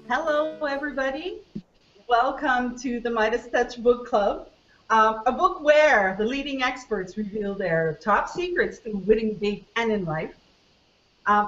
Hello, everybody. Welcome to the Midas Touch Book Club, a book where the leading experts reveal their top secrets to winning big and in life.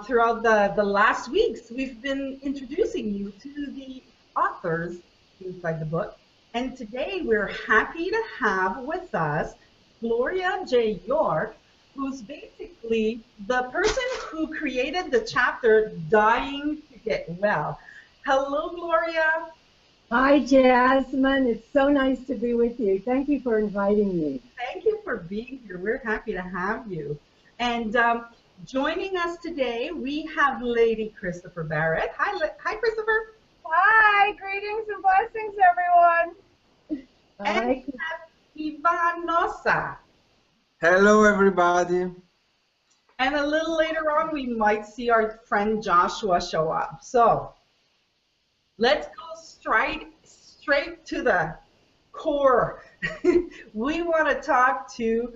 Throughout the last weeks, we've been introducing you to the authors inside the book. And today we're happy to have with us Gloria J Yorke, who's basically the person who created the chapter Dying to Get Well. Hello, Gloria. Hi, Jasmine. It's so nice to be with you. Thank you for inviting me. Thank you for being here. We're happy to have you. And joining us today, we have Lady Christopher Barrett. Hi, Christopher. Hi, greetings and blessings, everyone. And Hi. we have Ivanosa. Hello, everybody. And a little later on, we might see our friend Joshua show up. So let's go straight to the core. We want to talk to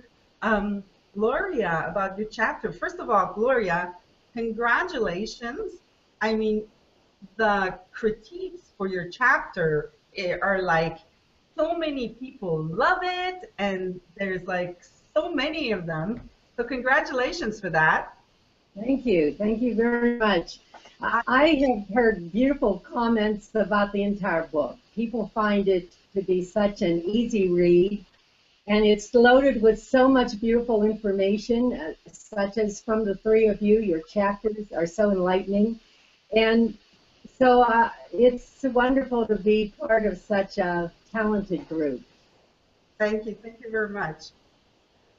Gloria about your chapter. First of all, Gloria, congratulations. I mean, the critiques for your chapter are like so many people love it, and there's like so many of them. So congratulations for that. Thank you. Thank you very much. I have heard beautiful comments about the entire book. People find it to be such an easy read, and it's loaded with so much beautiful information, such as from the three of you. Your chapters are so enlightening. And so it's wonderful to be part of such a talented group. Thank you very much.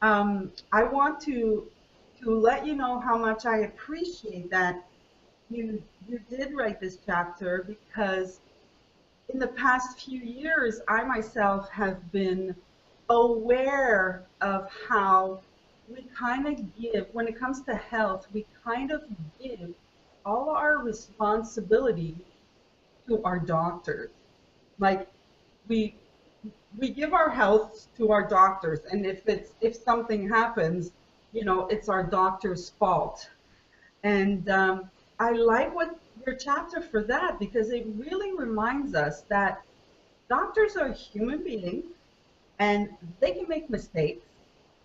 I want to let you know how much I appreciate that you did write this chapter, because in the past few years, I myself have been aware of how we kind of give, when it comes to health, we kind of give all our responsibility to our doctors. Like we we give our health to our doctors, and if something happens, it's our doctor's fault. And I like what your chapter for that, because it really reminds us that doctors are human beings and they can make mistakes.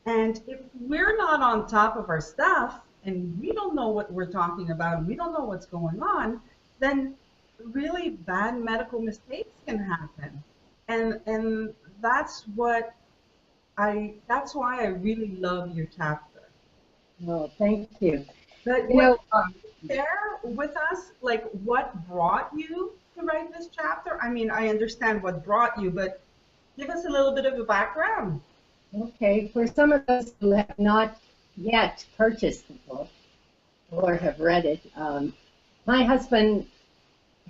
And if we're not on top of our stuff and we don't know what we're talking about and we don't know what's going on, then really bad medical mistakes can happen. And that's why I really love your chapter. Well, thank you. But You know, share with us, like, what brought you to write this chapter? I mean, I understand what brought you, but give us a little bit of a background. okay, for some of us who have not yet purchased the book or have read it, my husband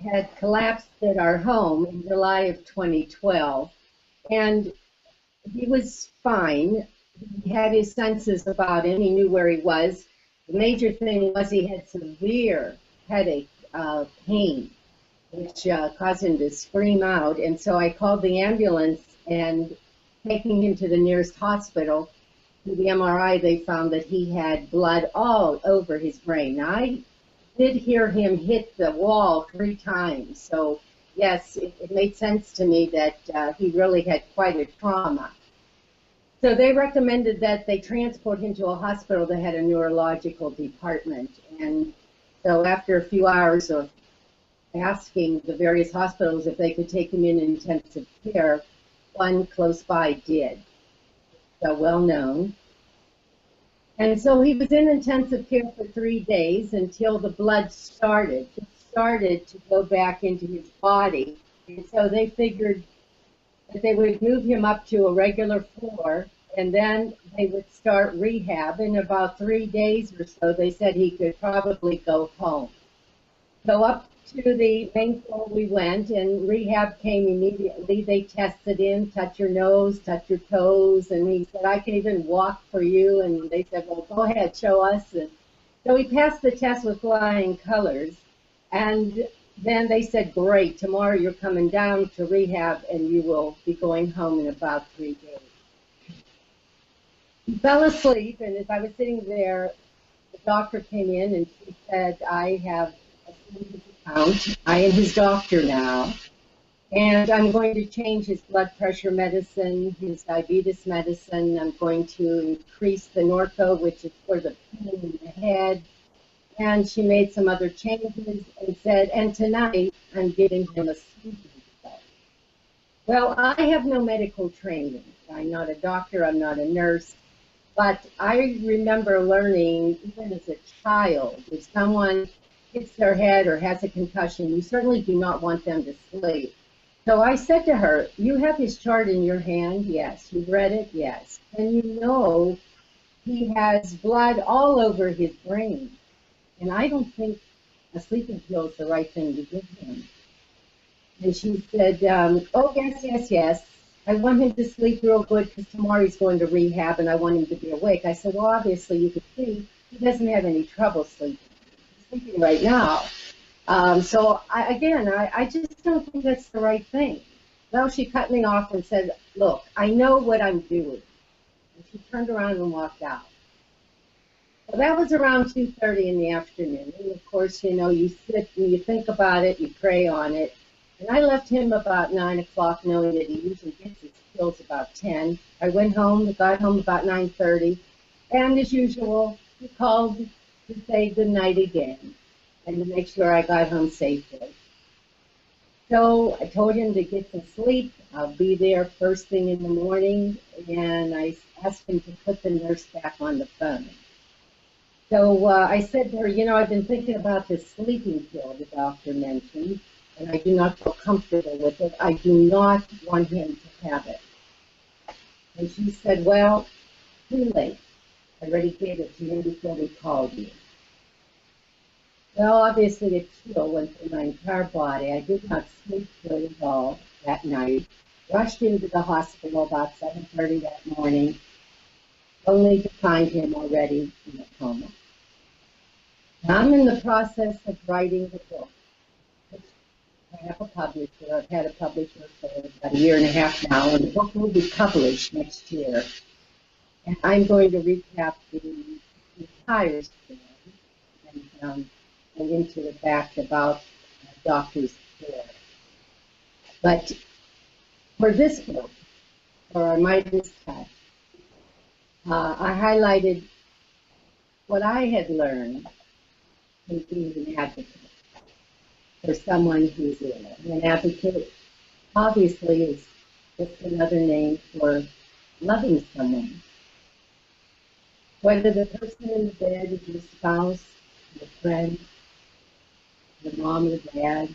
had collapsed at our home in July of 2012, and he was fine. He had his senses about him. He knew where he was. The major thing was he had severe headache pain, which caused him to scream out. And so I called the ambulance, and taking him to the nearest hospital, through the MRI, they found that he had blood all over his brain. Now, I did hear him hit the wall 3 times. So, yes, it made sense to me that he really had quite a trauma. So they recommended that they transport him to a hospital that had a neurological department. And so after a few hours of asking the various hospitals if they could take him in intensive care, one close by did. So well known. And so he was in intensive care for 3 days until the blood started to go back into his body. And so they figured that they would move him up to a regular floor, and then they would start rehab. In about 3 days or so, they said he could probably go home. So up to the main floor we went, and rehab came immediately. They tested him, touch your nose, touch your toes, and he said, I can even walk for you. And they said, well, go ahead, show us. And so he passed the test with flying colors. And then they said, great, tomorrow you're coming down to rehab and you will be going home in about 3 days. He fell asleep, and as I was sitting there, the doctor came in and she said, I have assumed his count. I am his doctor now. And I'm going to change his blood pressure medicine, his diabetes medicine. I'm going to increase the Norco, which is for the pain in the head. And she made some other changes and said, and tonight I'm giving him a sleeping pill. Well, I have no medical training. I'm not a doctor, I'm not a nurse. But I remember learning, even as a child, if someone hits their head or has a concussion, you certainly do not want them to sleep. So I said to her, you have his chart in your hand? Yes. You've read it? Yes. And you know he has blood all over his brain. And I don't think a sleeping pill is the right thing to give him. And she said, oh, yes, yes, yes. I want him to sleep real good because tomorrow he's going to rehab and I want him to be awake. I said, well, obviously you could see he doesn't have any trouble sleeping. He's sleeping right now. So I just don't think that's the right thing. Well, she cut me off and said, look, I know what I'm doing. And she turned around and walked out. Well, that was around 2:30 in the afternoon. And of course, you know, you sit and you think about it, you pray on it. And I left him about 9 o'clock, knowing that he usually gets his pills about 10. I went home, got home about 9:30. And as usual, he called to say good night again and to make sure I got home safely. So I told him to get some sleep. I'll be there first thing in the morning. And I asked him to put the nurse back on the phone. So I said to her, you know, I've been thinking about this sleeping pill the doctor mentioned, and I do not feel comfortable with it. I do not want him to have it. And she said, well, too late. I already gave it to him before we called you. Well, obviously a chill went through my entire body. I did not sleep good at all that night. Rushed into the hospital about 7:30 that morning, only to find him already in a coma. I'm in the process of writing the book. I have a publisher. I've had a publisher for about a year and a half now, and the book will be published next year. And I'm going to recap the entire story and into the fact about doctor's care. But for this book, for our Midas Touch, I highlighted what I had learned in being an advocate for someone who's ill. An advocate obviously is just another name for loving someone. Whether the person in the bed is your spouse, your friend, your mom or dad,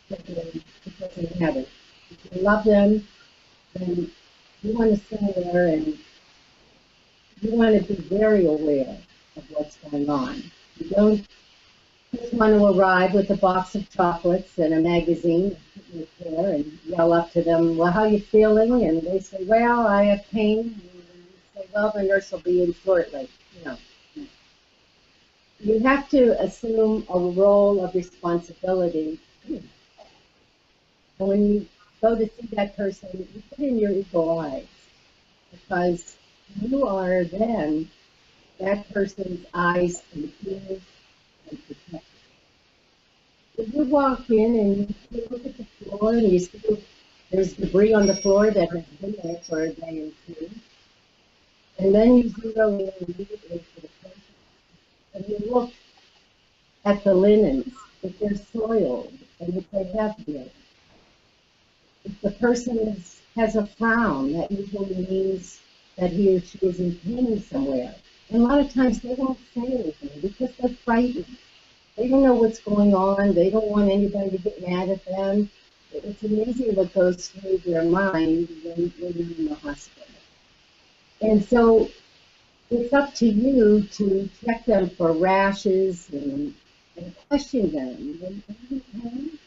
it doesn't matter. If you love them, then you want to sit there and you want to be very aware of what's going on. You don't just want to arrive with a box of chocolates and a magazine and there and yell up to them, well, how are you feeling? And they say, well, I have pain. And you say, well, the nurse will be in shortly. No. You have to assume a role of responsibility. And when you go to see that person, you put in your eagle eyes because you are then that person's eyes and ears and protection. If you walk in and you look at the floor and you see there's debris on the floor that has been there for a day or two, and then you zero in immediately for the person, and you look at the linens, if they're soiled, and if they have been. If the person has a frown, that usually means that he or she is in pain somewhere. And a lot of times they won't say anything because they're frightened. They don't know what's going on. They don't want anybody to get mad at them. It's amazing what goes through their mind when you're in the hospital. And so it's up to you to check them for rashes and question them. Are you pain?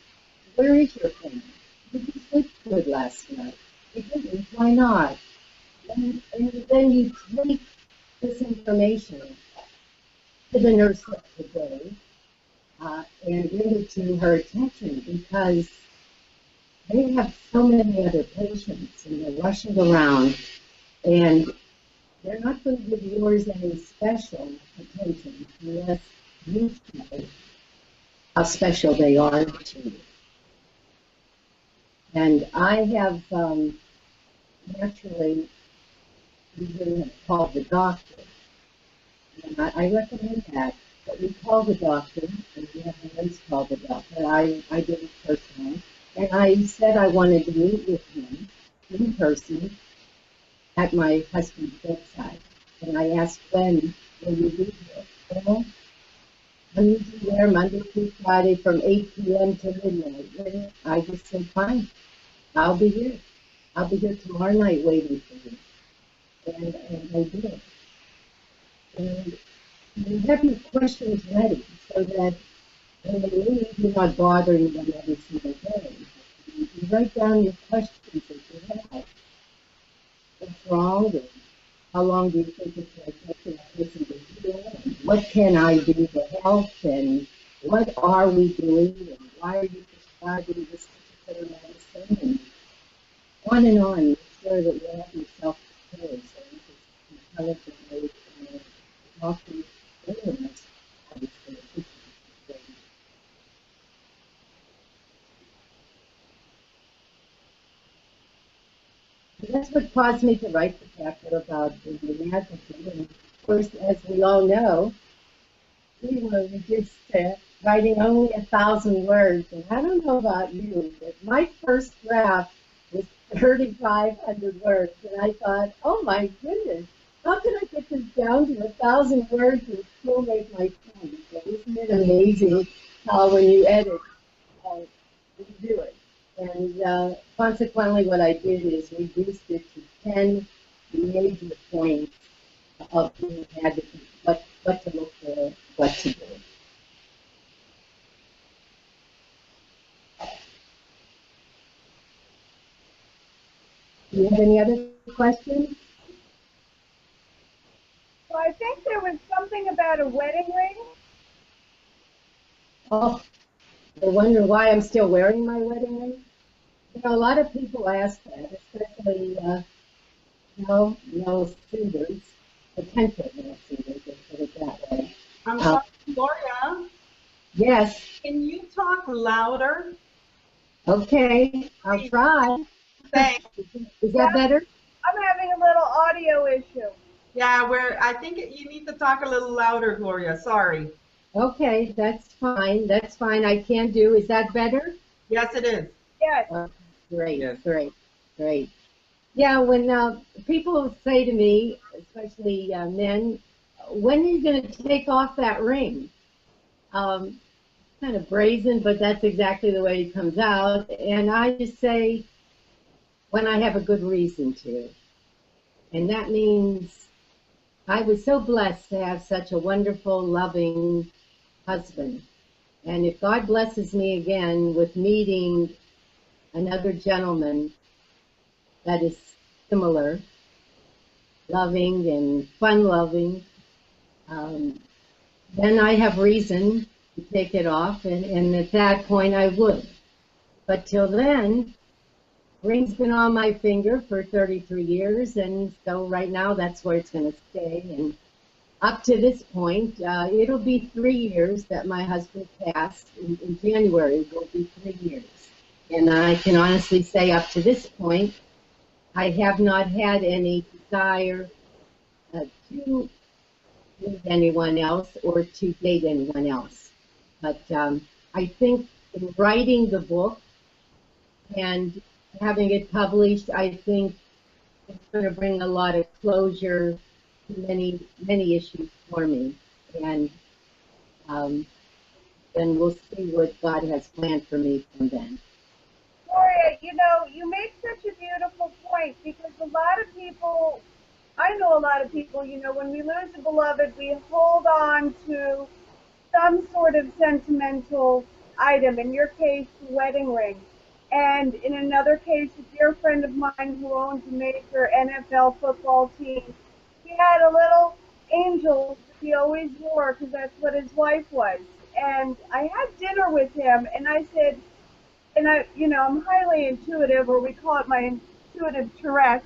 Where is your pain? Did you sleep good last night? You didn't. Why not? And then you take this information to the nurse of the day and bring it to her attention because they have so many other patients and they're rushing around and they're not going to give yours any special attention unless you feel how special they are to you. And I have naturally usually have called the doctor. And I recommend that. But we call the doctor, and we have the nurse call the doctor. I did it personally. And I said I wanted to meet with him in person at my husband's bedside. And I asked, when will you be here? Well, I'm usually there Monday through Friday from 8 p.m. to midnight. And I just said, fine, I'll be here. I'll be here tomorrow night waiting for you. And I did. And you have your questions ready so that when they leave, you're not bothering them every single day. You write down your questions that you have. What's wrong? And how long do you think it's going to take that person to heal? And what can I do to help? And what are we doing? And why are you prescribing this particular medicine? And on. Make sure that you have yourself prepared so you can intelligently talk to anyone else. That's what caused me to write the chapter about the inadequacy. And of course, as we all know, we were just writing only 1,000 words. And I don't know about you, but my first draft was 3,500 words. And I thought, oh my goodness, how can I get this down to 1,000 words and still make my point? So isn't it amazing how when you edit, you do it? And consequently, what I did is reduced it to 10 major points of being advocate, what to look for, what to do. Do you have any other questions? So I think there was something about a wedding ring. Oh, I wonder why I'm still wearing my wedding ring. You know, a lot of people ask that, especially male suitors, potential male suitors, let's put it that way. I'm sorry, Gloria. Yes. Can you talk louder? Okay, I'll try. Thanks. Is that better? I'm having a little audio issue. Yeah, I think you need to talk a little louder, Gloria. Sorry. Okay, that's fine. That's fine. I can do. Is that better? Yes, it is. Yes. Great, Yes. great. Yeah, when people say to me, especially men, when are you going to take off that ring? Kind of brazen, but that's exactly the way it comes out. And I just say, when I have a good reason to. And that means I was so blessed to have such a wonderful, loving husband. And if God blesses me again with meeting another gentleman that is similar, loving and fun-loving, then I have reason to take it off, and at that point I would. But till then, ring's been on my finger for 33 years, and so right now that's where it's going to stay. And up to this point, it'll be 3 years that my husband passed. In January, it will be 3 years. And I can honestly say up to this point, I have not had any desire to meet anyone else or to date anyone else. But I think in writing the book and having it published, I think it's going to bring a lot of closure to many issues for me. And then we'll see what God has planned for me from then. Gloria, you make such a beautiful point because a lot of people, I know a lot of people, when we lose a beloved, we hold on to some sort of sentimental item, in your case, the wedding ring. And in another case, a dear friend of mine who owns a major NFL football team, he had a little angel that he always wore because that's what his wife was. And I had dinner with him, and I said, and I'm highly intuitive, or we call it my intuitive Tourette's.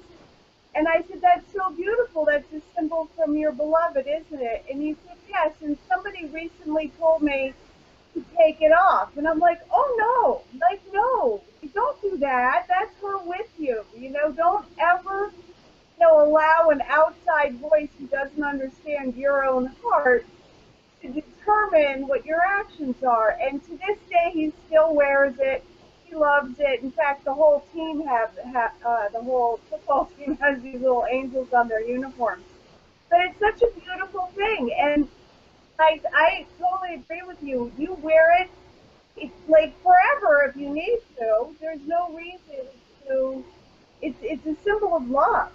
And I said, that's so beautiful. That's a symbol from your beloved, isn't it? And he said, yes. And somebody recently told me to take it off. And I'm like, oh no, like no, don't do that. That's her with you. You know, don't ever, you know, allow an outside voice who doesn't understand your own heart to determine what your actions are. And to this day, he still wears it. He loves it. In fact, the whole team the whole football team has these little angels on their uniforms. But it's such a beautiful thing, and I totally agree with you. You wear it, it's like forever if you need to. There's no reason to. It's a symbol of love.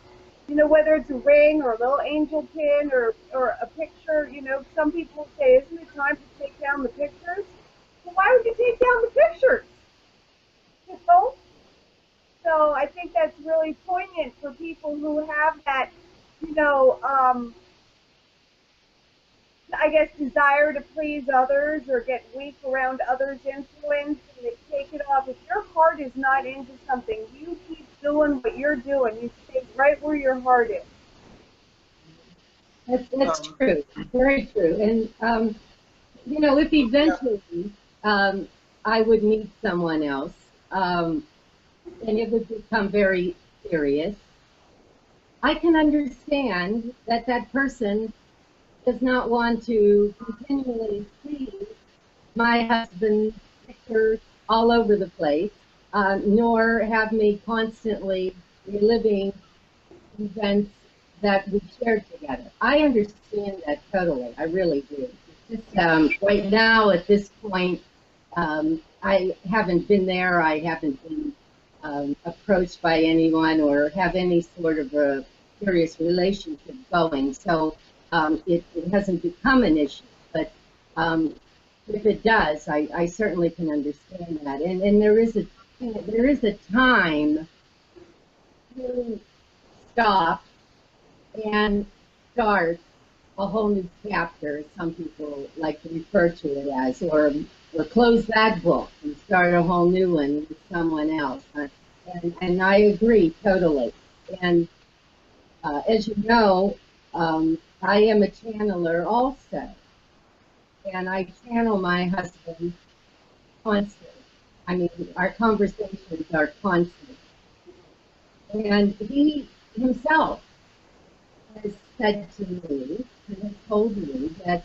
You know, whether it's a ring or a little angel pin or a picture. You know, some people say, isn't it time to take down the pictures? Well, why would you take down the pictures? You know. So I think that's really poignant for people who have that, you know, I guess, desire to please others or get weak around others' influence, and they take it off. If your heart is not into something, you keep doing what you're doing. You stay right where your heart is. That's true, very true. And you know, if eventually I would meet someone else, and it would become very serious, I can understand that that person does not want to continually see my husband's pictures all over the place, nor have me constantly reliving events that we shared together. I understand that totally. I really do. It's just right now at this point, I haven't been there. I haven't been approached by anyone or have any sort of a serious relationship going. So it hasn't become an issue. But if it does, I certainly can understand that. And there is a time to stop and start a whole new chapter, as some people like to refer to it as, or close that book and start a whole new one with someone else. And I agree totally. And as you know, I am a channeler also, and I channel my husband constantly. I mean, our conversations are constant. And he himself has said to me, and has told me that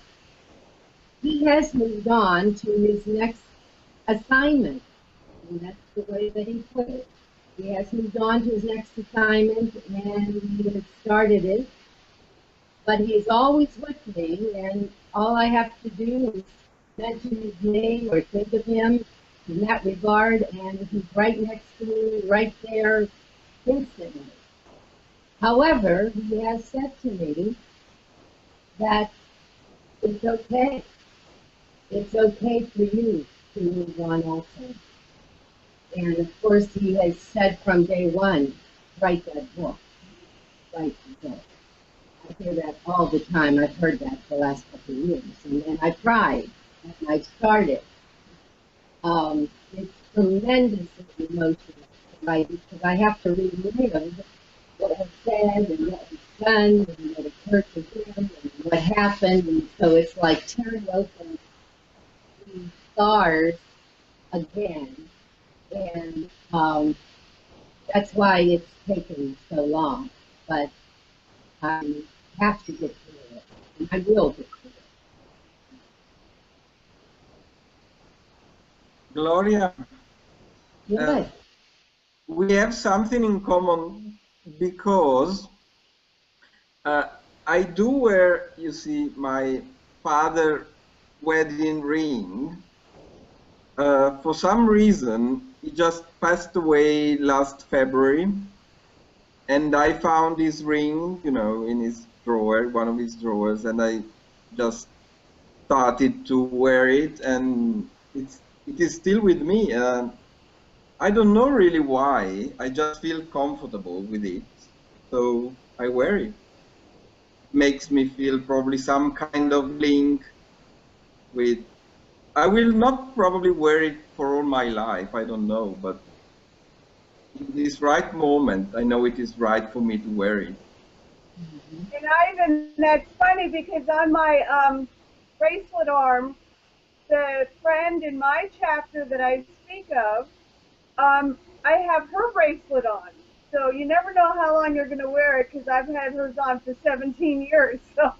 he has moved on to his next assignment. And that's the way that he put it. He has moved on to his next assignment, and he has started it. But he's always with me, and all I have to do is mention his name or think of him in that regard, and he's right next to me, right there, instantly. However, he has said to me that it's okay. It's okay for you to move on also. And of course, he has said from day one, write that book. Write the book. I hear that all the time. I've heard that for the last couple of years. And I tried, and I started. It's tremendously emotional, right? Because I have to relive what was said and what was done and what occurred to him and what happened. And so it's like tearing open these scars again. And that's why it's taken so long. But I have to get through it. And I will get through it. Gloria, Yes. we have something in common because I do wear, you see, my father's wedding ring. For some reason, he just passed away last February, and I found this ring, you know, in his drawer, one of his drawers, and I just started to wear it, and it is still with me. I don't know really why. I just feel comfortable with it, so I wear it. Makes me feel probably some kind of link with. I will not probably wear it for all my life. I don't know, but in this right moment, I know it is right for me to wear it. And Ivan, that's funny because on my bracelet arm, the friend in my chapter that I speak of, I have her bracelet on. So you never know how long you're going to wear it because I've had hers on for 17 years. So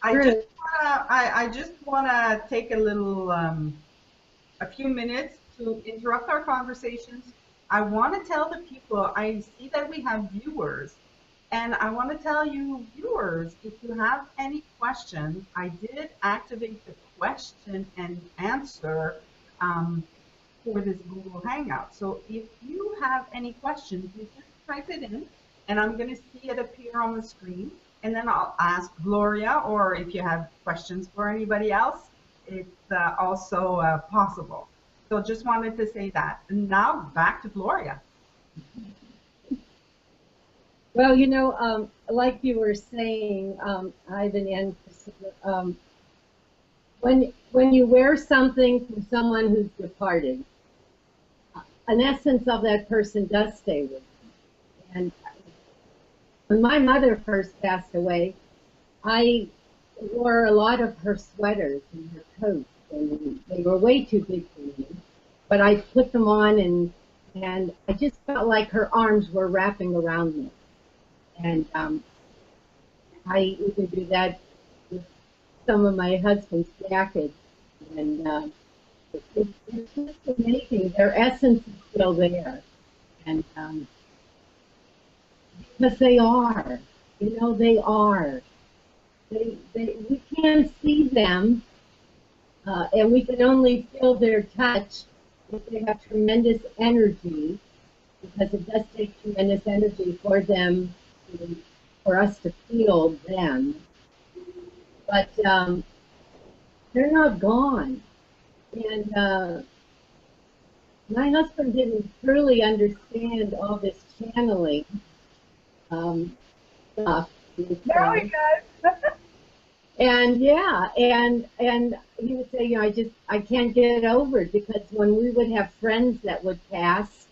I just wanna take a little a few minutes to interrupt our conversations. I want to tell the people, I see that we have viewers, and I want to tell you, viewers, if you have any questions, I did activate the question and answer for this Google Hangout. So if you have any questions, you just type it in, and I'm going to see it appear on the screen, and then I'll ask Gloria, or if you have questions for anybody else, it's also possible. So just wanted to say that. And now back to Gloria. Well, you know, like you were saying, Ivan and Priscilla, when you wear something from someone who's departed, an essence of that person does stay with you. And when my mother first passed away, I wore a lot of her sweaters and her coats, and they were way too big for me. But I put them on, and I just felt like her arms were wrapping around me. And I even do that with some of my husband's jackets, and it's just amazing. Their essence is still there, and because they are, you know, they are. We can't see them, and we can only feel their touch. But they have tremendous energy, because it does take tremendous energy for them, for us to feel them. But they're not gone. And my husband didn't truly understand all this channeling stuff. now he does. And yeah, and he would say, you know, I can't get over it, because when we would have friends that would pass,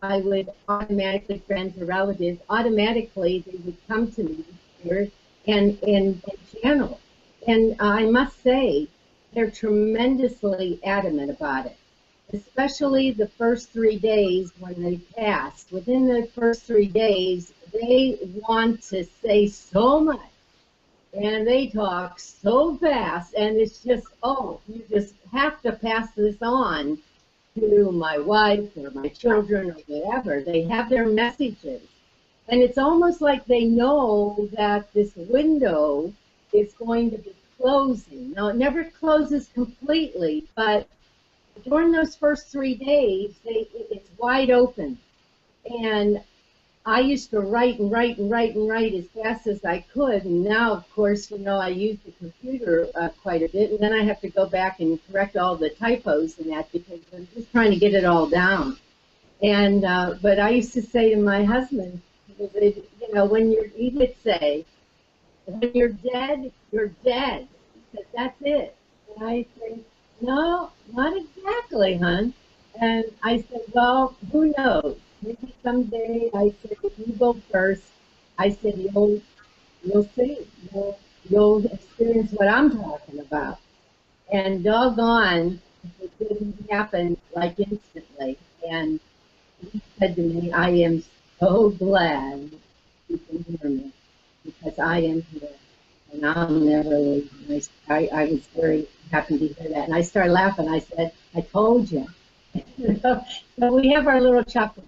I would automatically, friends or relatives, automatically they would come to me here and channel. And I must say, they're tremendously adamant about it, especially the first 3 days when they pass. Within the first 3 days, they want to say so much, and they talk so fast, and it's just, oh, you just have to pass this on to my wife or my children or whatever. They have their messages. And it's almost like they know that this window is going to be closing. Now, it never closes completely, but during those first 3 days, it's wide open. And I used to write and write and write and write as fast as I could, and now, of course, you know, I use the computer quite a bit, and then I have to go back and correct all the typos and that, because I'm just trying to get it all down. And but I used to say to my husband, you know, he would say, when you're dead, you're dead. He said, that's it. And I said, no, not exactly, hon. And I said, well, who knows? Maybe someday, I said, if you go first, I said, you'll see. You'll experience what I'm talking about. And doggone, it didn't happen like instantly. And he said to me, I am so glad you can hear me, because I am here, and I'll never leave. And I was very happy to hear that. And I started laughing. I said, I told you. So we have our little chuckle.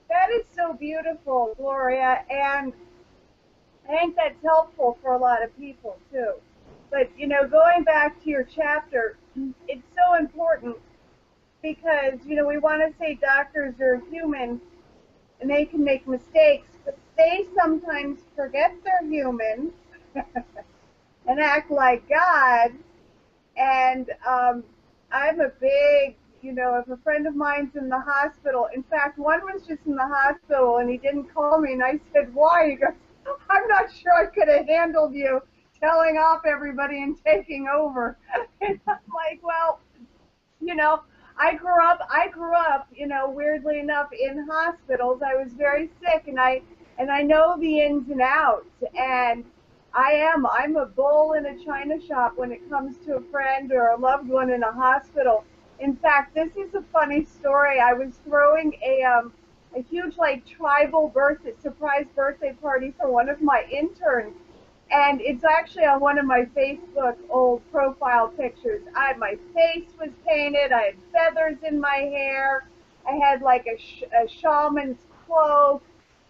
That is so beautiful, Gloria, and I think that's helpful for a lot of people too. But you know, going back to your chapter, it's so important because you know we want to say doctors are human and they can make mistakes, but they sometimes forget they're human and act like God. And I'm a big, you know, if a friend of mine's in the hospital, in fact, one was just in the hospital and he didn't call me, and I said, why? He goes, I'm not sure I could have handled you telling off everybody and taking over. And I'm like, well, you know, I grew up, weirdly enough in hospitals. I was very sick and I know the ins and outs, and I'm a bull in a china shop when it comes to a friend or a loved one in a hospital. In fact, this is a funny story. I was throwing a huge like tribal birthday surprise birthday party for one of my interns, and it's actually on one of my Facebook old profile pictures. My face was painted. I had feathers in my hair. I had like a shaman's cloak,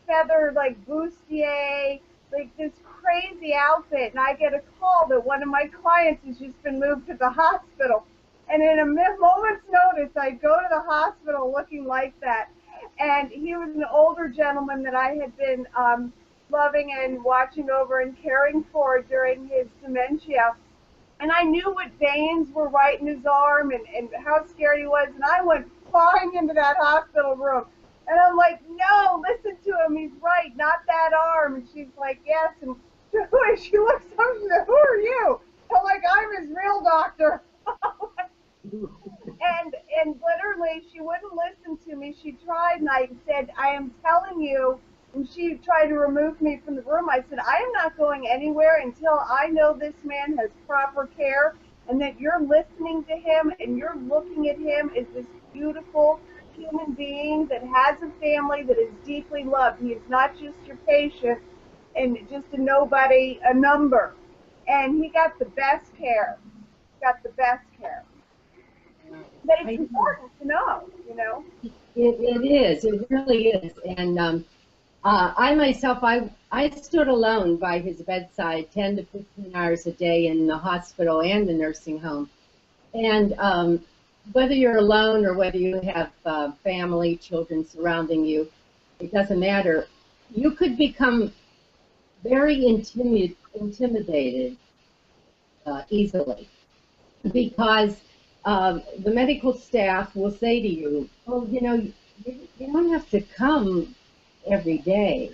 feather like bustier, like this crazy outfit. And I get a call that one of my clients has just been moved to the hospital. And in a moment's notice, I go to the hospital looking like that. And he was an older gentleman that I had been loving and watching over and caring for during his dementia. And I knew what veins were right in his arm and how scared he was. And I went flying into that hospital room. And I'm like, no, listen to him. He's right, not that arm. And she's like, yes. And she looks up and said, who are you? I'm like, I'm his real doctor. And literally, she wouldn't listen to me. She tried, and I said, I am telling you. And she tried to remove me from the room. I said, I am not going anywhere until I know this man has proper care and that you're listening to him and you're looking at him as this beautiful human being that has a family, that is deeply loved. He is not just your patient and just a nobody, a number. And he got the best care. Got the best care. But it's important to know. It is. It really is. And I myself, I stood alone by his bedside 10 to 15 hours a day in the hospital and the nursing home. And whether you're alone or whether you have family, children surrounding you, it doesn't matter. You could become very intimidated easily because the medical staff will say to you, oh, you don't have to come every day,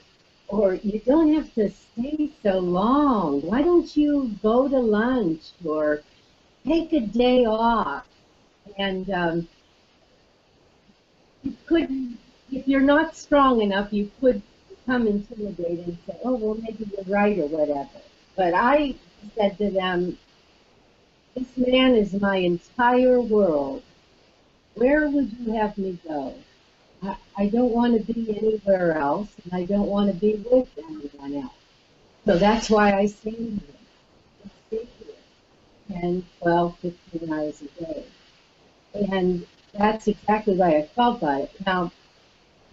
or you don't have to stay so long. Why don't you go to lunch or take a day off? And you could, if you're not strong enough, you could become intimidated and say, oh, well, maybe you're right or whatever. But I said to them, this man is my entire world. Where would you have me go? I don't want to be anywhere else, and I don't want to be with anyone else. So that's why I stay here. I stay here 10, 12, 15 hours a day. And that's exactly why I felt about it. Now,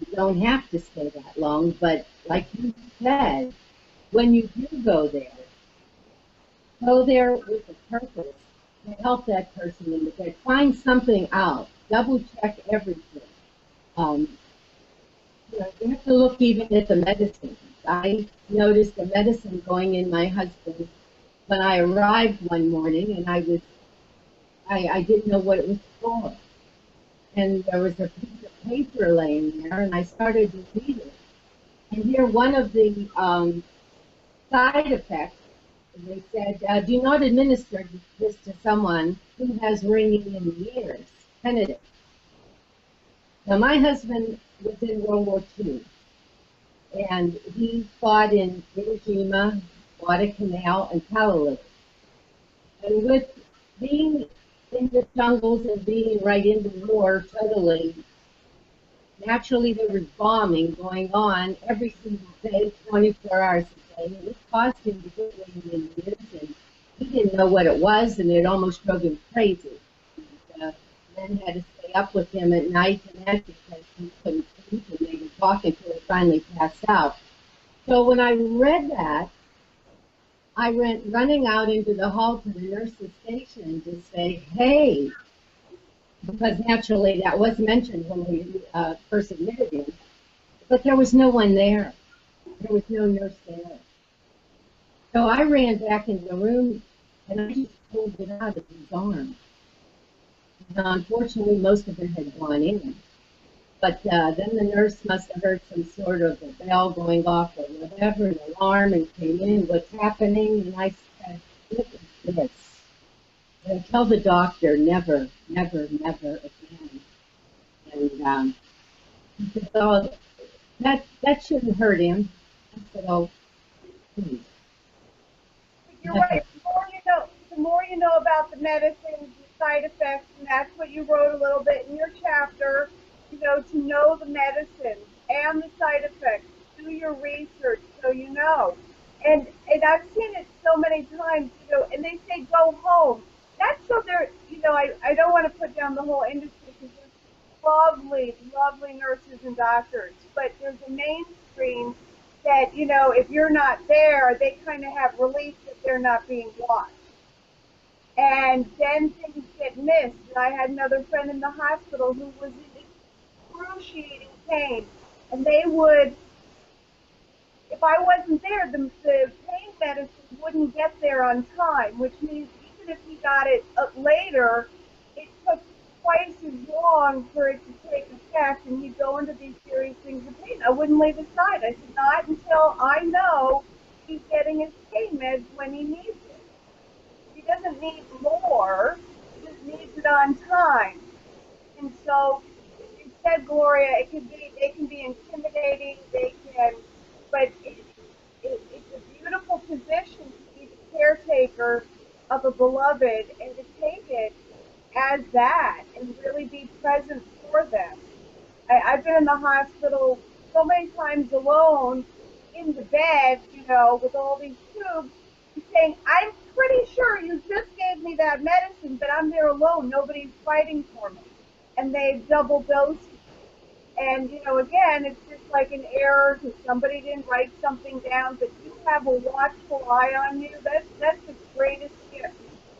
you don't have to stay that long, but like you said, when you do go there with a purpose to help that person in the bed. Find something out. Double check everything. You have to look even at the medicine. I noticed the medicine going in my husband when I arrived one morning, and I didn't know what it was for. And there was a piece of paper laying there, and I started to read it. And here, one of the side effects, they said, do not administer this to someone who has ringing in the ears, tinnitus. Now, my husband was in World War II, and he fought in Hiroshima, Guadalcanal, and Palalive. And with being in the jungles and being right in the war totally, naturally there was bombing going on every single day, 24 hours a day, and it caused him to get ringing in the ears, and he didn't know what it was, and it almost drove him crazy. And, men had to stay up with him at night and that because he couldn't sleep, and they were talking until he finally passed out. So when I read that, I went running out into the hall to the nurse's station to say, hey, because naturally that was mentioned when we first admitted him, but there was no one there. There was no nurse there. So I ran back into the room, and I just pulled it out of his arm. Now, unfortunately, most of it had gone in. But then the nurse must have heard some sort of a bell going off or whatever, an alarm, and came in, what's happening? And I said, look at this. And I tell the doctor, never, never, never again. And he said, oh, that shouldn't hurt him. I said, oh, please. You're right. The more you know about the medicines, the side effects, and that's what you wrote a little bit in your chapter, to know the medicines and the side effects. Do your research so you know. And I've seen it so many times, and they say go home. That's so they're, I don't want to put down the whole industry because there's lovely, lovely nurses and doctors, but there's a mainstream that, if you're not there, they kind of have relief that they're not being watched. And then things get missed. And I had another friend in the hospital who was in excruciating pain. And they would, if I wasn't there, the pain medicine wouldn't get there on time, which means even if he got it later, it took twice as long for it to take effect, and he'd go into these serious things of pain. I wouldn't leave his side. I said, not until I know he's getting his pain meds when he needs it. He doesn't need more, he just needs it on time. And so, you said, Gloria, they can be intimidating, but it's a beautiful position to be the caretaker of a beloved and to take it as that and really be present for them. I've been in the hospital so many times alone in the bed, with all these tubes, saying, I'm pretty sure you just gave me that medicine, but I'm there alone. Nobody's fighting for me. And they've double dosed. And, again, it's just like an error because somebody didn't write something down, but you have a watchful eye on you. That's the greatest gift.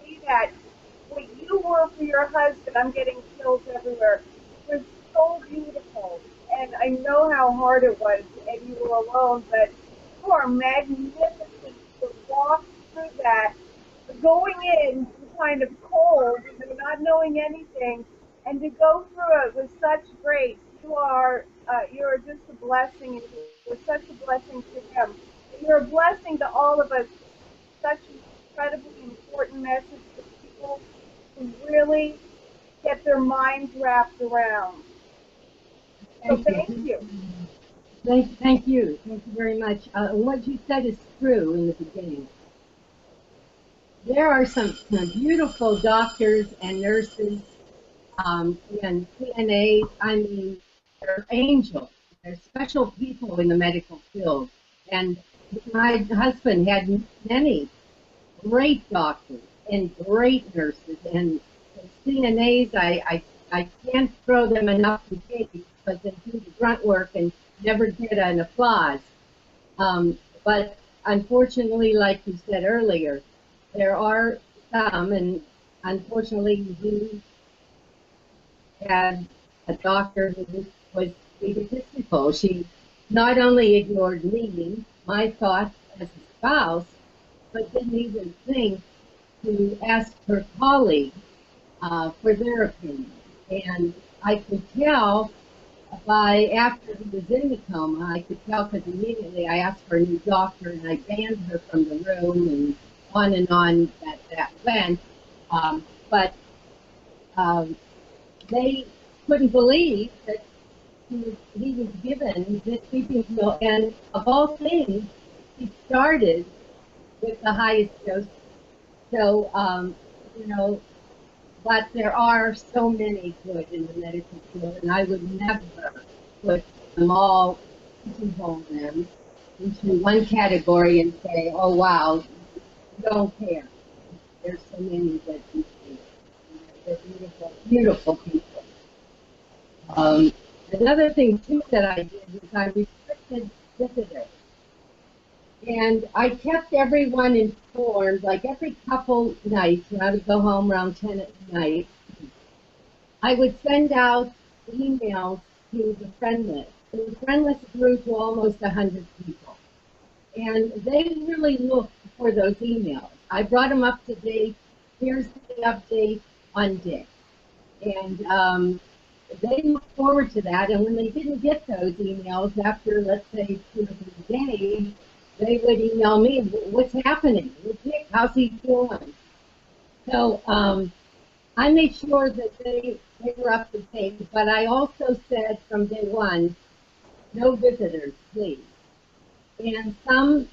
You see that. What you were for your husband, I'm getting chills everywhere, was so beautiful. And I know how hard it was, and you were alone, but you are magnificent to walk through that, going in kind of cold, not knowing anything, and to go through it with such grace. You're just a blessing, and you're such a blessing to him. You're a blessing to all of us. Such an incredibly important message for people to really get their minds wrapped around. So thank you. Thank you. Thank you very much. What you said is true in the beginning. There are some beautiful doctors and nurses and CNAs. I mean, they're angels. They're special people in the medical field. And my husband had many great doctors and great nurses. And CNAs, I can't throw them enough in case because they do the grunt work and never get an applause. But unfortunately, like you said earlier, there are some, and unfortunately, you had a doctor who was egotistical. She not only ignored me, my thoughts as a spouse, but didn't even think to ask her colleagues for their opinion. And I could tell after he was in the coma, I could tell because immediately I asked for a new doctor and I banned her from the room and on that went. But they couldn't believe that he was given this sleeping pill, and of all things, he started with the highest dose. So, but there are so many good in the medical field, and I would never put them all, pigeonhole them into one category and say, oh, wow, you don't care. There's so many that you see. They're beautiful, beautiful people. Another thing, too, that I did was I restricted visitors. And I kept everyone informed, like every couple nights, when I would go home around 10 at night, I would send out emails to the friend list. And the friend list grew to almost 100 people. And they really looked for those emails. I brought them up to date. Here's the update on Dick. And they look forward to that, and when they didn't get those emails after, let's say, 2 or 3 days, they would email me, what's happening? How's he doing? So I made sure that they were up to date, but I also said from day one, no visitors, please. And some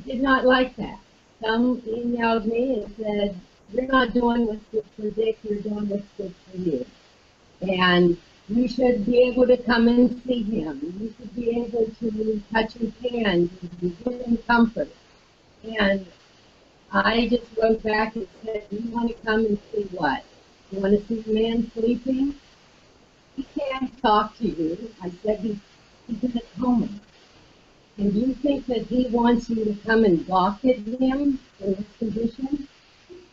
did not like that. Some emailed me and said, you're not doing what's good for Dick, you're doing what's good for you. And you should be able to come and see him. You should be able to touch his hand and give him comfort. And I just wrote back and said, you want to come and see what? You want to see a man sleeping? He can't talk to you. I said, he's in a coma. And do you think that he wants you to come and balk at him in this condition?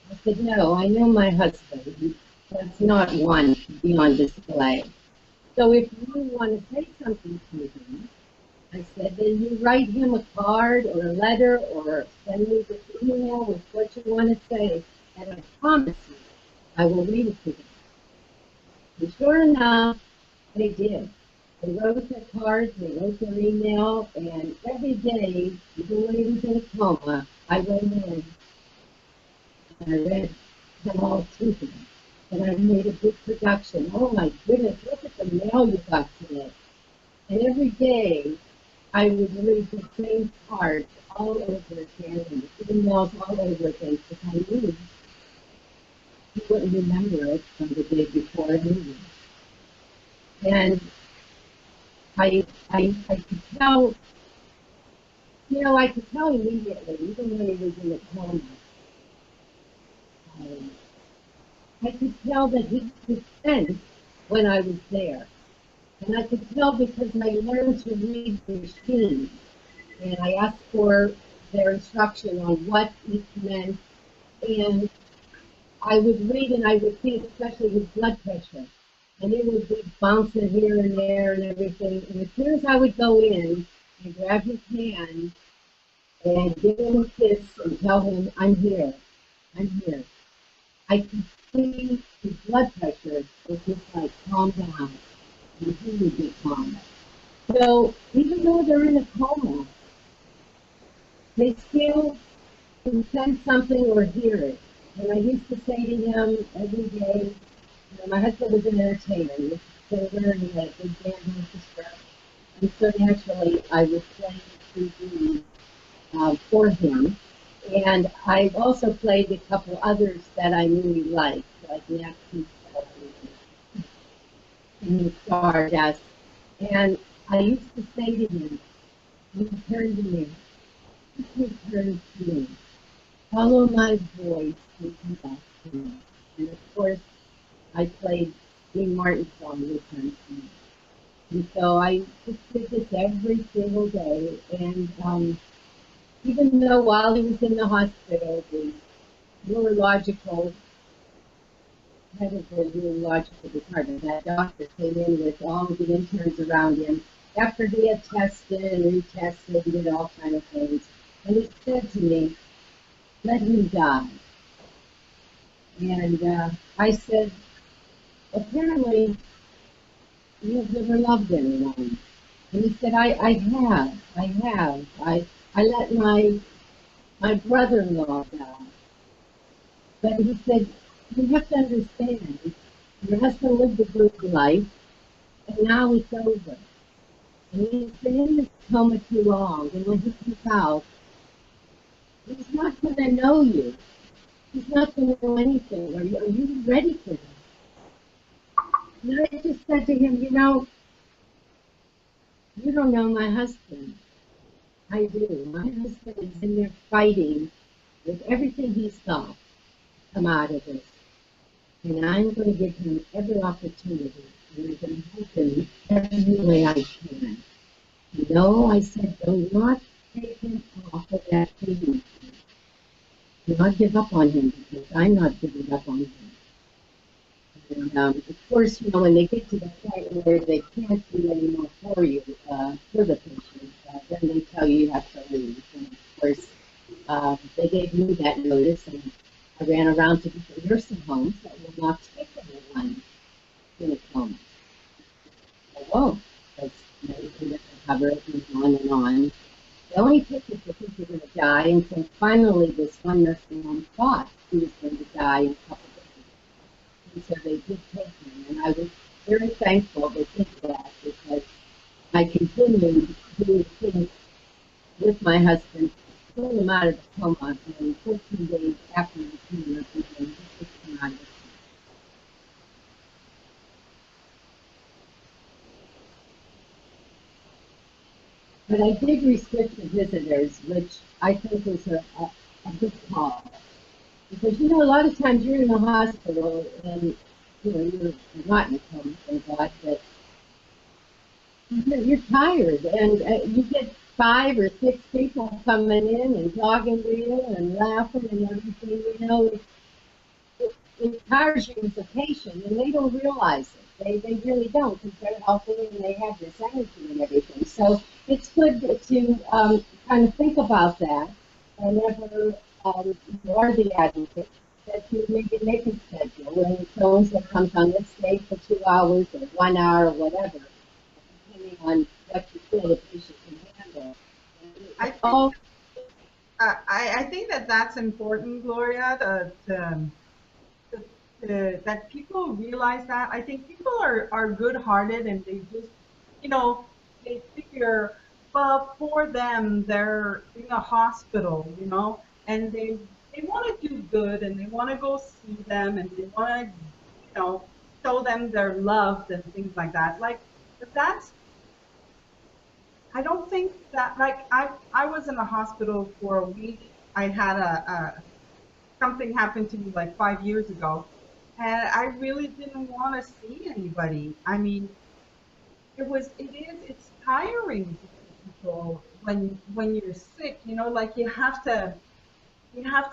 I said, no, I know my husband. He does not want to be on display. So if you want to say something to him, I said, then you write him a card or a letter or send me this email with what you want to say, and I promise you, I will read it to him. And sure enough, they did. They wrote their cards, they wrote their email, and every day, even when he was in a coma, I went in and I read them all to him. And I made a big production. Oh my goodness, look at the mail you got today. And every day, I would read the same cards all over again, and the emails all over again, because I knew he wouldn't remember it from the day before anyway. And I could tell, I could tell immediately, even when he was in a coma, I could tell that he could sense when I was there. And I could tell because I learned to read the machine. And I asked for their instruction on what each meant. And I would read and I would see, especially his blood pressure. And it would be bouncing here and there and everything. And as soon as I would go in and grab his hand and give him a kiss and tell him, I'm here, I'm here, I could see his blood pressure was just like, calm down. And he would get calm. So even though they're in a coma, they still can sense something or hear it. And I used to say to him every day, my husband was an entertainer. He was a singer and he had a big band orchestra. And so naturally, I would play the CD for him. And I also played a couple others that I knew he liked, like Nancy and Stardust. And I used to say to him, you turn to me, you turn to me, follow my voice and come back to me. And of course, I played Dean Martin's song with him. And so I just did this every single day. And even though while he was in the hospital, the neurological head of the neurological department, that doctor came in with all the interns around him after he had tested and retested and did all kind of things. And he said to me, let him die. And I said, apparently, you have never loved anyone. And he said, I have. I let my brother-in-law die. But he said, you have to understand, your husband lived a good life, and now it's over. And he's been in this coma too long, and when he comes out, he's not going to know you. He's not going to know anything. Are you ready for him? And I just said to him, you don't know my husband. I do. My husband is in there fighting with everything he's got to come out of this. And I'm going to give him every opportunity. And I'm going to help him every way I can. No, I said, do not take him off of that treatment. Do not give up on him, because I'm not giving up on him. And of course, when they get to the point where they can't do any more for you, for the patient, then they tell you have to leave. And of course, they gave me that notice, and I ran around to different nursing homes that will not take anyone in a coma. whatever, it went on and on. They only took it because they were going to die, and so finally this one nursing home thought he was going to die in a couple of days. And so they did take him, and I was very thankful they did that because I continued doing things with my husband, pulling him out of the coma, and 14 days after the tumor began, he took him out of the coma. But I did restrict the visitors, which I think was a good call. Because, you know, a lot of times you're in the hospital and, you know, you're not in a coma, thank God, but you're tired and you get 5 or 6 people coming in and talking to you and laughing and everything, you know, it tires you as a patient and they don't realize it. They really don't because they're healthy and they have this energy and everything. So it's good to kind of think about that whenever you are the advocate, that you maybe make a schedule and so-and-so comes on this day for 2 hours or 1 hour or whatever, depending on what you feel the patient can handle. I think, I think that that's important, Gloria, that people realize that. I think people are good-hearted and they just, you know, they figure, well, for them, they're in a hospital, you know, and they want to do good and they want to go see them and they want to, you know, show them they're loved and things like that. Like, but that's, I don't think that, like, I was in a hospital for a week. I had something happened to me like 5 years ago, and I really didn't want to see anybody. I mean, it's tiring to see people when you're sick, you know, like you have to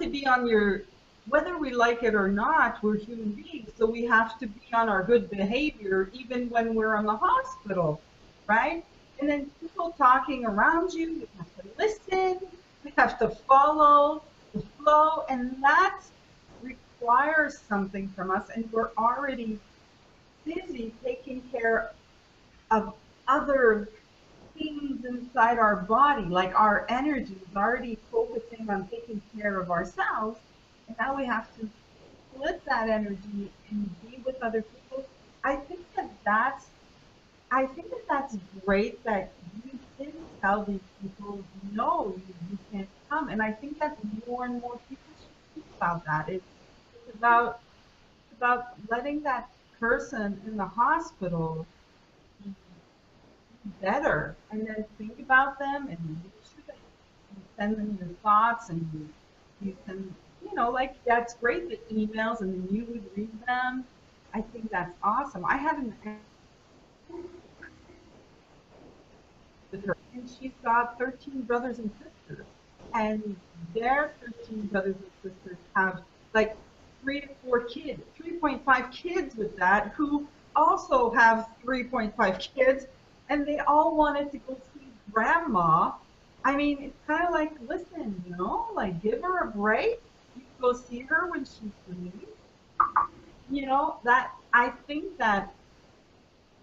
be on your, whether we like it or not, we're human beings, so we have to be on our good behavior even when we're in the hospital, right? And then people talking around you, you have to listen, you have to follow the flow, and that requires something from us, and we're already busy taking care of other things inside our body, like our energy is already focusing on taking care of ourselves, and now we have to split that energy and be with other people. I think that that's, I think that that's great that you did tell these people, no, you can't come, and I think that more and more people should think about that. It's about letting that person in the hospital better, and then think about them and make sure that you send them your thoughts and you can, you know, like that's great, the emails, and then you would read them. I think that's awesome. I had an aunt with her, and she's got 13 brothers and sisters, and their 13 brothers and sisters have like 3 to 4 kids, 3.5 kids with that, who also have 3.5 kids, and they all wanted to go see grandma. I mean, it's kind of like, listen, you know, like give her a break. You go see her when she's free. You know, that I think that,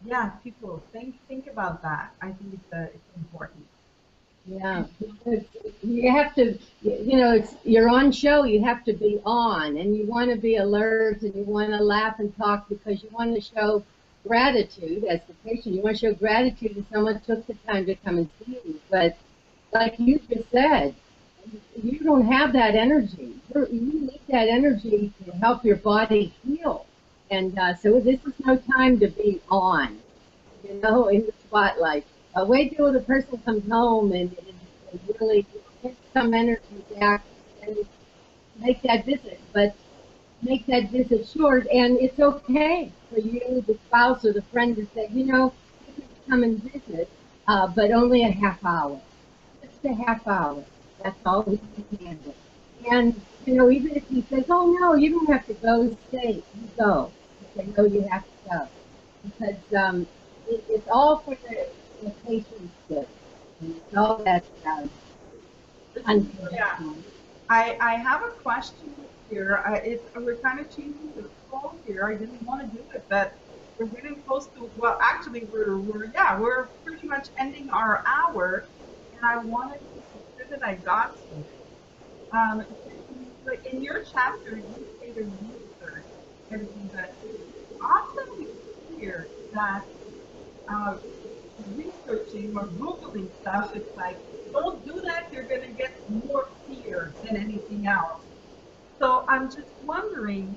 yeah, people think about that. I think it's important. Yeah, because you have to, you know, it's you're on show, you have to be on, and you want to be alert, and you want to laugh and talk because you want to show gratitude as the patient. You want to show gratitude that someone took the time to come and see you. But like you just said, you don't have that energy. You need that energy to help your body heal. And so this is no time to be on, you know, in the spotlight. Wait till the person comes home and really get some energy back and make that visit. But make that visit short, and it's okay for you, the spouse or the friend, to say, you know, you can come and visit, but only a half hour. Just a half hour. That's all we can handle. And, you know, even if he says, oh, no, you don't have to go, stay, you go. You say, no, you have to go. Because it's all for the patient's good. And it's all that unconditional. I have a question here. We're kind of changing the flow here. I didn't want to do it, but we're getting close to, well, actually, we're pretty much ending our hour, and I wanted to make sure that I got to. Like in your chapter, you say the research, everything that is often clear that uh, researching or Googling stuff, it's like, don't do that, you're going to get more fear than anything else. So I'm just wondering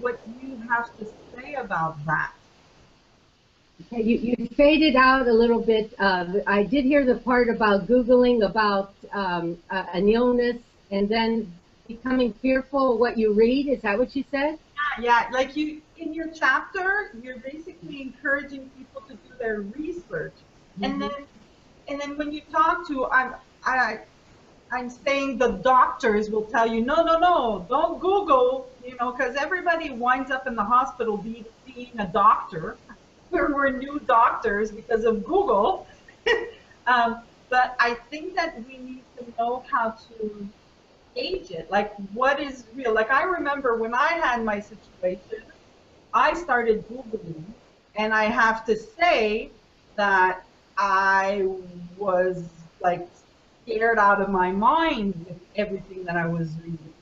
what you have to say about that. Okay, you faded out a little bit. I did hear the part about Googling about an illness and then becoming fearful of what you read. Is that what you said? Yeah, like you in your chapter, you're basically encouraging people to do their research, and Mhm. then when you talk to, I'm saying the doctors will tell you, no, no, no, don't Google, because everybody winds up in the hospital seeing a doctor. We're new doctors because of Google. But I think that we need to know how to gauge it. Like, what is real? Like, I remember when I had my situation, I started Googling, and I have to say that I was like scared out of my mind with everything that I was reading.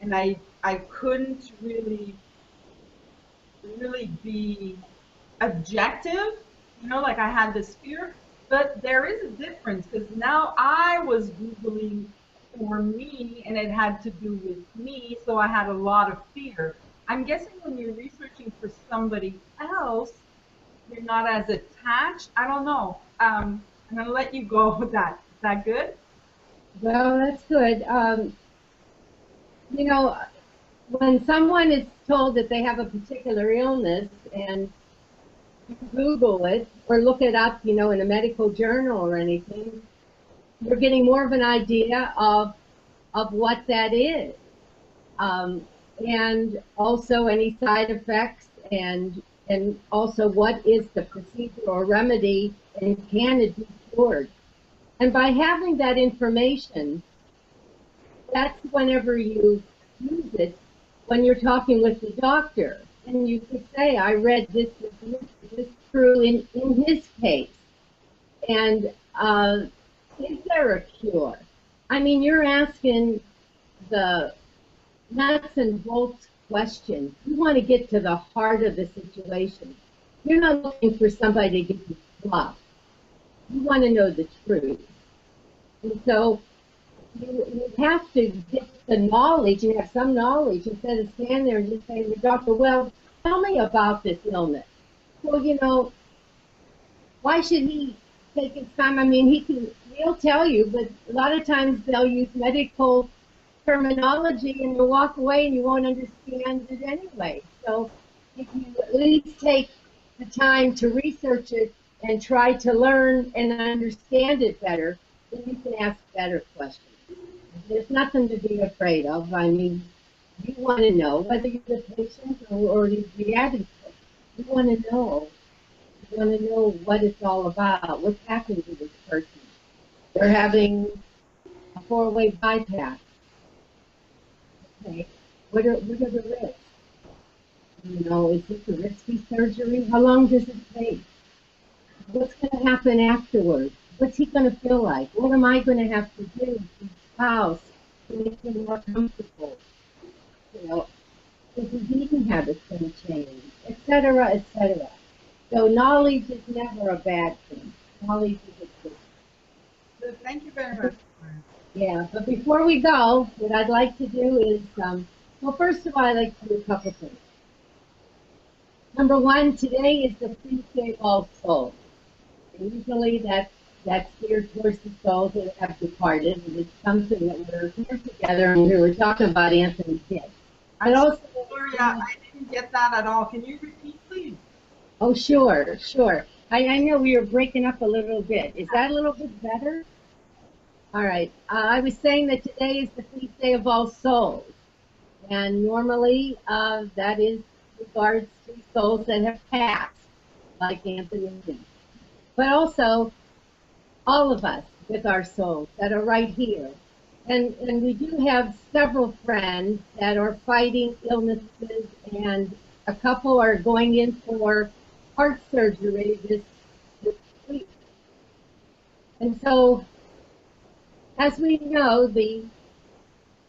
And I couldn't really be objective, like I had this fear. But there is a difference because now I was Googling for me and it had to do with me, so I had a lot of fear. I'm guessing when you're researching for somebody else, you're not as attached. I don't know. I'm going to let you go with that. Is that good? Well, that's good. You know, when someone is told that they have a particular illness and you Google it or look it up, in a medical journal or anything, you're getting more of an idea of what that is. And also any side effects and also what is the procedure or remedy and can it be cured. And by having that information, that's whenever you use it when you're talking with the doctor. And you could say, I read this is true in his case. And is there a cure? I mean, you're asking the nuts and bolts question. You want to get to the heart of the situation. You're not looking for somebody to give you fluff. You want to know the truth. And so you have to get the knowledge and have some knowledge instead of standing there and just saying to the doctor, well, tell me about this illness. Well, why should he take his time? I mean, he'll tell you, but a lot of times they'll use medical terminology and you'll walk away and you won't understand it anyway. So if you at least take the time to research it and try to learn and understand it better, then you can ask better questions. There's nothing to be afraid of. I mean, you want to know whether you're the patient or the advocate. You want to know. You want to know what it's all about. What's happening to this person? They're having a four-way bypass. Okay. What are the risks? Is this a risky surgery? How long does it take? What's going to happen afterwards? What's he going to feel like? What am I going to have to do to his spouse to make him more comfortable? Is his eating habits going to change? Et cetera, et cetera. So knowledge is never a bad thing. Knowledge is a good thing. So thank you very much. Yeah, but before we go, what I'd like to do is, well, first of all, I'd like to do a couple things. Number one, today is the feast day of all souls. And usually that's geared towards the souls that have departed. And it's something that we're here together and we were talking about Anthony did. But also, Gloria, I didn't get that at all. Can you repeat, please? Oh, sure. I know we were breaking up a little bit. Is that a little bit better? All right. I was saying that today is the feast day of all souls. And normally that is regards to souls that have passed, like Anthony did. But also all of us with our souls that are right here. And we do have several friends that are fighting illnesses and a couple are going in for heart surgery this week. And so, as we know, the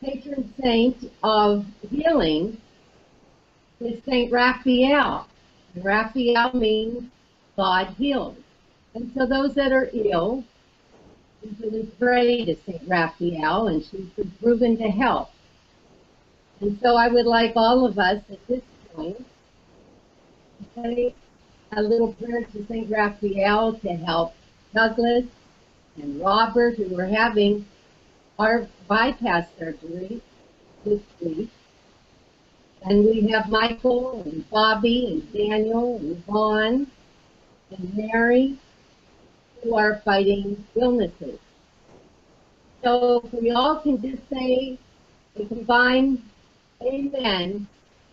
patron saint of healing is Saint Raphael. And Raphael means God heals. And so those that are ill usually pray to Saint Raphael, and she's been proven to help. And so I would like all of us at this point to say a little prayer to Saint Raphael to help Douglas and Robert, who are having our bypass surgery this week. And we have Michael and Bobby and Daniel and Vaughn and Mary who are fighting illnesses. So if we all can just say a combined amen,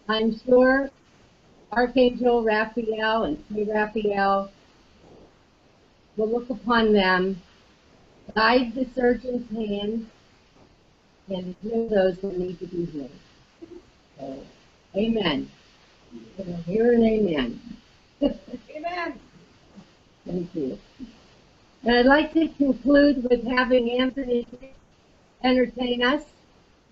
I'm sure Archangel Raphael and Saint Raphael will look upon them, guide the surgeon's hand, and heal those who need to be healed. So, amen. Hear an amen. Amen. Thank you. And I'd like to conclude with having Anthony entertain us.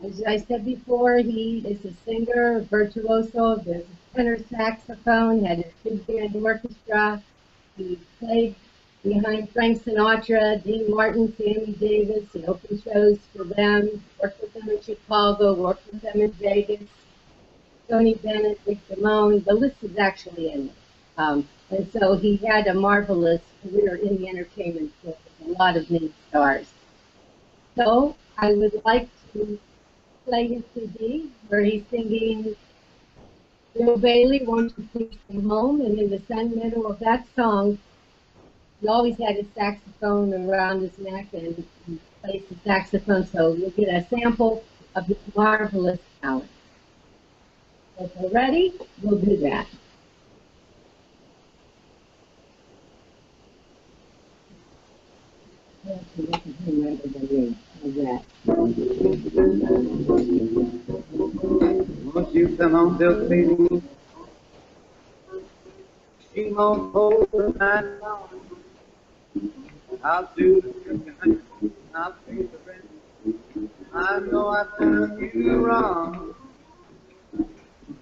As I said before, he is a singer, a virtuoso, there's a tenor saxophone, had a big band orchestra. He played behind Frank Sinatra, Dean Martin, Sammy Davis, and opened shows for them, worked with them in Chicago, worked with them in Vegas, Tony Bennett, Rick Damone, the list is actually endless. And so he had a marvelous career in the entertainment field with a lot of many stars. So I would like to play his CD where he's singing Bill Bailey, Won't You Please Come Home? And in the sentimental of that song, he always had his saxophone around his neck and he plays the saxophone, so you'll get a sample of his marvelous talent. So if we're ready, we'll do that. Remember the name of that. Won't you come on, Bill Bailey? She won't hold the night long. I'll do the cooking, I'll pay the rent. I know I've done you wrong.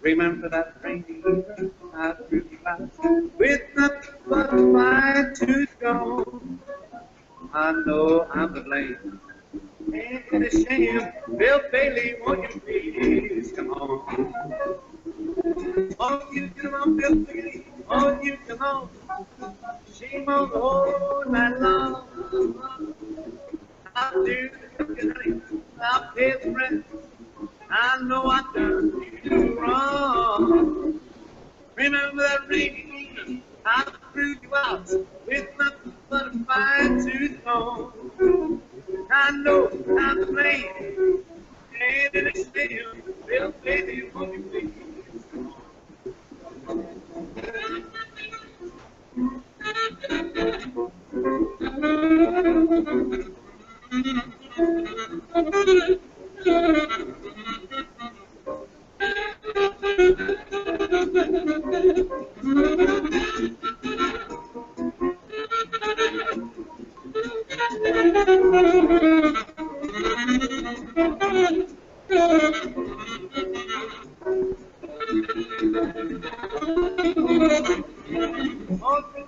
Remember that rainy evening I threw you out with nothing but a fire to go. I know I'm to blame. Ain't it a shame? Bill Bailey, won't you please come on? Won't you come on, Bill Bailey? Won't you come on? She won't hold night long. I'll do the cooking, honey. I'll pay the rent. I know I've done you wrong. Remember that rainy evening I threw you out with nothing but a fire-tooth comb. I know I'm to blame. Ain't it a shame? Bill Bailey, won't you please come on?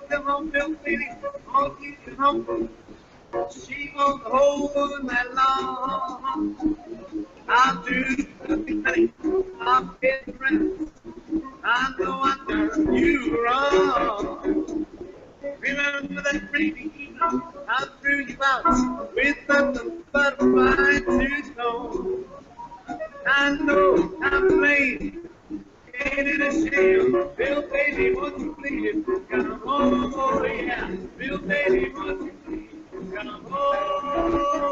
Come on, Bill Bailey, won't you come on? She won't hold that long. I'll do the cooking, honey. I'll pay the rent. I know I've done you wrong. Remember that rainy evening I threw you out with nothing but a fine-tooth comb. I know I'm to blame. Ain't it a shame? Bill Bailey, won't you please come home? Oh, yeah. Bill Bailey, won't you please come home?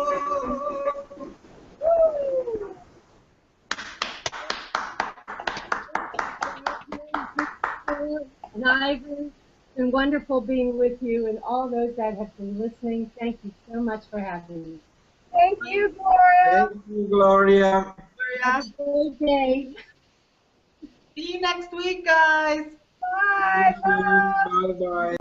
And Ivan, it's been wonderful being with you, and all those that have been listening. Thank you so much for having me. Thank you, Gloria. Thank you, Gloria. Have a great day. See you next week, guys. Bye. Bye. Bye bye.